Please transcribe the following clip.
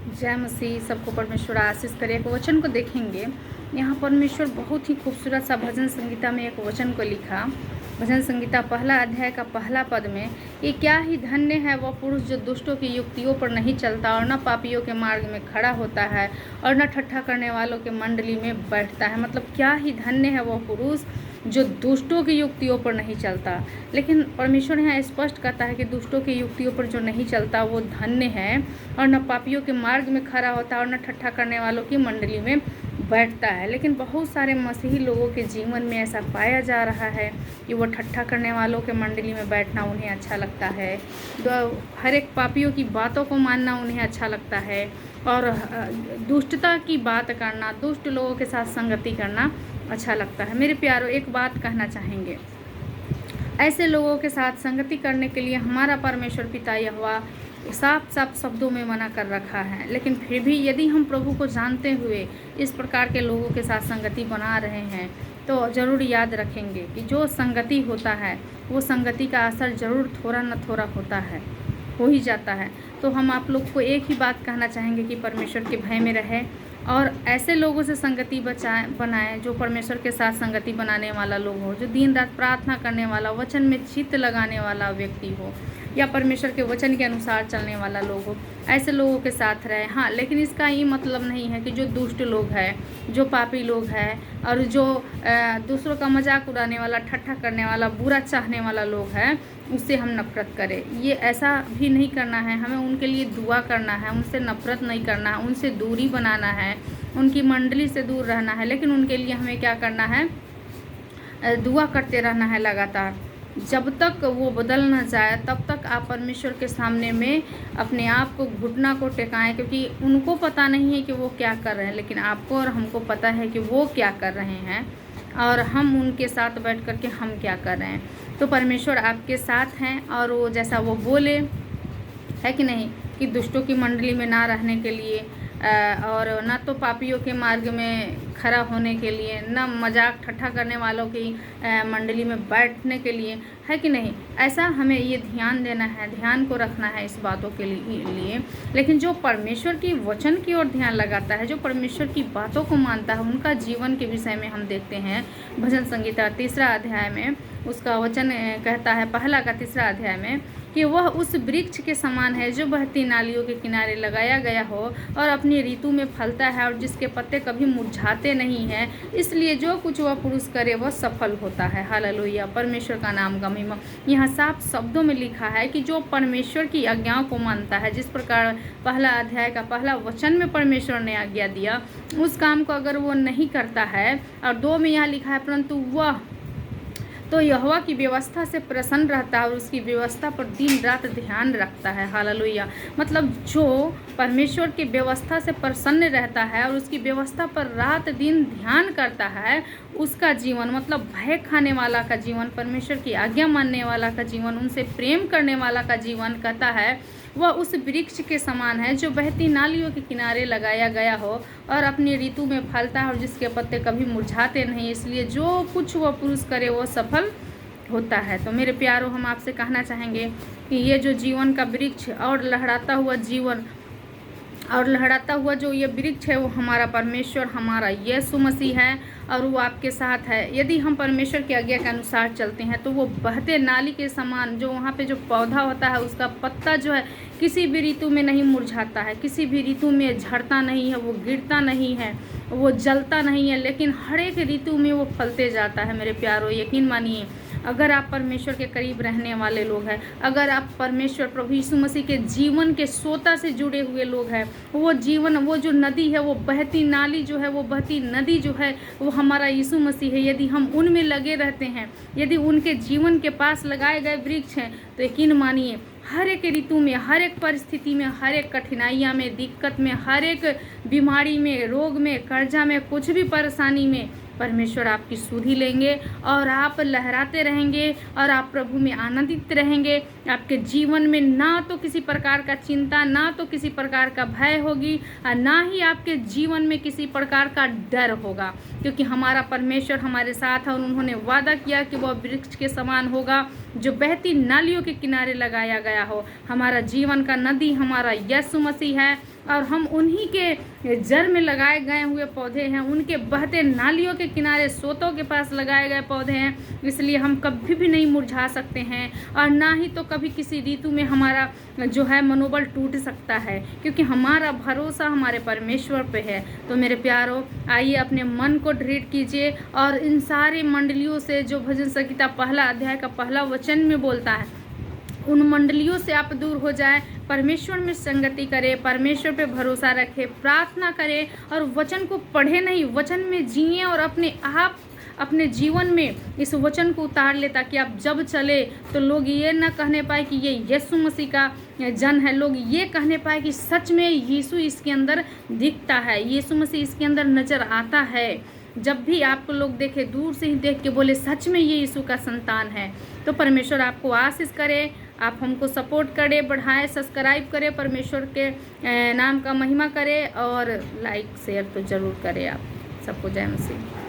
जय मसीह। सबको परमेश्वर आशीष करे। एक वचन को देखेंगे। यहाँ परमेश्वर बहुत ही खूबसूरत सा भजन संगीता में एक वचन को लिखा। भजन संगीता पहला अध्याय का पहला पद में, ये क्या ही धन्य है वह पुरुष जो दुष्टों की युक्तियों पर नहीं चलता और न पापियों के मार्ग में खड़ा होता है और न ठट्ठा करने वालों के मंडली में बैठता है। मतलब क्या ही धन्य है वह पुरुष जो दुष्टों की युक्तियों पर नहीं चलता। लेकिन परमेश्वर यहाँ स्पष्ट कहता है कि दुष्टों की युक्तियों पर जो नहीं चलता वो धन्य है, और न पापियों के मार्ग में खड़ा होता और न ठट्ठा करने वालों की मंडली में बैठता है। लेकिन बहुत सारे मसीही लोगों के जीवन में ऐसा पाया जा रहा है कि वो ठट्ठा करने वालों के मंडली में बैठना उन्हें अच्छा लगता है, हर एक पापियों की बातों को मानना उन्हें अच्छा लगता है, और दुष्टता की बात करना, दुष्ट लोगों के साथ संगति करना अच्छा लगता है। मेरे प्यारों, एक बात कहना चाहेंगे, ऐसे लोगों के साथ संगति करने के लिए हमारा परमेश्वर पिता यहोवा साफ साफ शब्दों में मना कर रखा है। लेकिन फिर भी यदि हम प्रभु को जानते हुए इस प्रकार के लोगों के साथ संगति बना रहे हैं तो ज़रूर याद रखेंगे कि जो संगति होता है वो संगति का असर ज़रूर थोड़ा न थोड़ा होता है, हो ही जाता है। तो हम आप लोग को एक ही बात कहना चाहेंगे कि परमेश्वर के भय में रहे और ऐसे लोगों से संगति बनाएं जो परमेश्वर के साथ संगति बनाने वाला लोग हो, जो दिन रात प्रार्थना करने वाला, वचन में चित्त लगाने वाला व्यक्ति हो, या परमेश्वर के वचन के अनुसार चलने वाला लोग हो। ऐसे लोगों के साथ रहें। हाँ, लेकिन इसका ये मतलब नहीं है कि जो दुष्ट लोग हैं, जो पापी लोग हैं और जो दूसरों का मजाक उड़ाने वाला, ठट्ठा करने वाला, बुरा चाहने वाला लोग हैं, उससे हम नफरत करें। ये ऐसा भी नहीं करना है। हमें उनके लिए दुआ करना है, उनसे नफरत नहीं करना है, उनसे दूरी बनाना है, उनकी मंडली से दूर रहना है। लेकिन उनके लिए हमें क्या करना है? दुआ करते रहना है लगातार। जब तक वो बदल न जाए तब तक आप परमेश्वर के सामने में अपने आप को, घुटना को टेकाएं, क्योंकि उनको पता नहीं है कि वो क्या कर रहे हैं, लेकिन आपको और हमको पता है कि वो क्या कर रहे हैं और हम उनके साथ बैठ कर के हम क्या कर रहे हैं। तो परमेश्वर आपके साथ हैं और वो जैसा वो बोले, है कि नहीं, कि दुष्टों की मंडली में ना रहने के लिए और ना तो पापियों के मार्ग में खड़ा होने के लिए, ना मजाक ठट्ठा करने वालों की मंडली में बैठने के लिए, है कि नहीं। ऐसा हमें ये ध्यान देना है, ध्यान को रखना है इस बातों के लिए। लेकिन जो परमेश्वर की वचन की ओर ध्यान लगाता है, जो परमेश्वर की बातों को मानता है, उनका जीवन के विषय में हम देखते हैं भजन संगीता 3 अध्याय में उसका वचन कहता है, पहला का 3 अध्याय में, कि वह उस वृक्ष के समान है जो बहती नालियों के किनारे लगाया गया हो और अपनी ऋतु में फलता है और जिसके पत्ते कभी मुरझाते नहीं हैं, इसलिए जो कुछ वह पुरुष करे वह सफल होता है। हालेलुया, परमेश्वर का नाम का महिमा। यहाँ साफ शब्दों में लिखा है कि जो परमेश्वर की आज्ञाओं को मानता है, जिस प्रकार पहला अध्याय का पहला वचन में परमेश्वर ने आज्ञा दिया, उस काम को अगर वो नहीं करता है, और 2 में यहाँ लिखा है, परंतु वह तो यहोवा की व्यवस्था से प्रसन्न रहता है और उसकी व्यवस्था पर दिन रात ध्यान रखता है। हालेलुया। मतलब जो परमेश्वर की व्यवस्था से प्रसन्न रहता है और उसकी व्यवस्था पर रात दिन ध्यान करता है, उसका जीवन, मतलब भय खाने वाला का जीवन, परमेश्वर की आज्ञा मानने वाला का जीवन, उनसे प्रेम करने वाला का जीवन, कहता है वह उस वृक्ष के समान है जो बहती नालियों के किनारे लगाया गया हो और अपनी ऋतु में फलता है और जिसके पत्ते कभी मुरझाते नहीं, इसलिए जो कुछ वह पुरुष करे वो सफल होता है। तो मेरे प्यारों, हम आपसे कहना चाहेंगे कि ये जो जीवन का वृक्ष और लहराता हुआ जीवन और लहराता हुआ जो ये वृक्ष है, वो हमारा परमेश्वर, हमारा यीशु मसीह है और वो आपके साथ है। यदि हम परमेश्वर की आज्ञा के अनुसार चलते हैं तो वो बहते नाली के समान, जो वहाँ पे जो पौधा होता है उसका पत्ता जो है किसी भी ऋतु में नहीं मुरझाता है, किसी भी ऋतु में झड़ता नहीं है, वो गिरता नहीं है, वो जलता नहीं है, लेकिन हर एक ऋतु में वो फलते जाता है। मेरे प्यारों, यकीन मानिए, अगर आप परमेश्वर के करीब रहने वाले लोग हैं, अगर आप परमेश्वर प्रभु यीशु मसीह के जीवन के सोता से जुड़े हुए लोग हैं, वो जीवन, वो जो नदी है, वो बहती नाली जो है, वो बहती नदी जो है, वो हमारा यीशु मसीह है। यदि हम उनमें लगे रहते हैं, यदि उनके जीवन के पास लगाए गए वृक्ष हैं, तो यकीन मानिए हर एक ऋतु में, हर एक परिस्थिति में, हर एक कठिनाइयाँ में, दिक्कत में, हर एक बीमारी में, रोग में, कर्जा में, कुछ भी परेशानी में परमेश्वर आपकी सुधि लेंगे और आप लहराते रहेंगे और आप प्रभु में आनंदित रहेंगे। आपके जीवन में ना तो किसी प्रकार का चिंता, ना तो किसी प्रकार का भय होगी और ना ही आपके जीवन में किसी प्रकार का डर होगा, क्योंकि हमारा परमेश्वर हमारे साथ है और उन्होंने वादा किया कि वह वृक्ष के समान होगा जो बहती नालियों के किनारे लगाया गया हो। हमारा जीवन का नदी हमारा यीशु मसीह है और हम उन्हीं के जड़ में लगाए गए हुए पौधे हैं, उनके बहते नालियों के किनारे सोतों के पास लगाए गए पौधे हैं। इसलिए हम कभी भी नहीं मुरझा सकते हैं और ना ही तो कभी किसी ऋतु में हमारा जो है मनोबल टूट सकता है, क्योंकि हमारा भरोसा हमारे परमेश्वर पे है। तो मेरे प्यारों, आइए अपने मन को दृढ़ कीजिए और इन सारी मंडलियों से जो भजन संहिता पहला अध्याय का पहला वचन में बोलता है, उन मंडलियों से आप दूर हो जाए, परमेश्वर में संगति करें, परमेश्वर पे भरोसा रखें, प्रार्थना करें और वचन को पढ़े नहीं, वचन में जिए और अपने जीवन में इस वचन को उतार ले, ताकि आप जब चले तो लोग ये ना कहने पाए कि ये यीशु मसीह का जन है। लोग ये कहने पाए कि सच में यीशु इसके अंदर दिखता है, यीशु मसीह इसके अंदर नज़र आता है। जब भी आपको लोग देखे, दूर से ही देख के बोले सच में ये यीशु का संतान है। तो परमेश्वर आपको आशीष करे, आप हमको सपोर्ट करें, बढ़ाएं, सब्सक्राइब करें, परमेश्वर के नाम का महिमा करें और लाइक शेयर तो ज़रूर करें। आप सबको जय मसीह।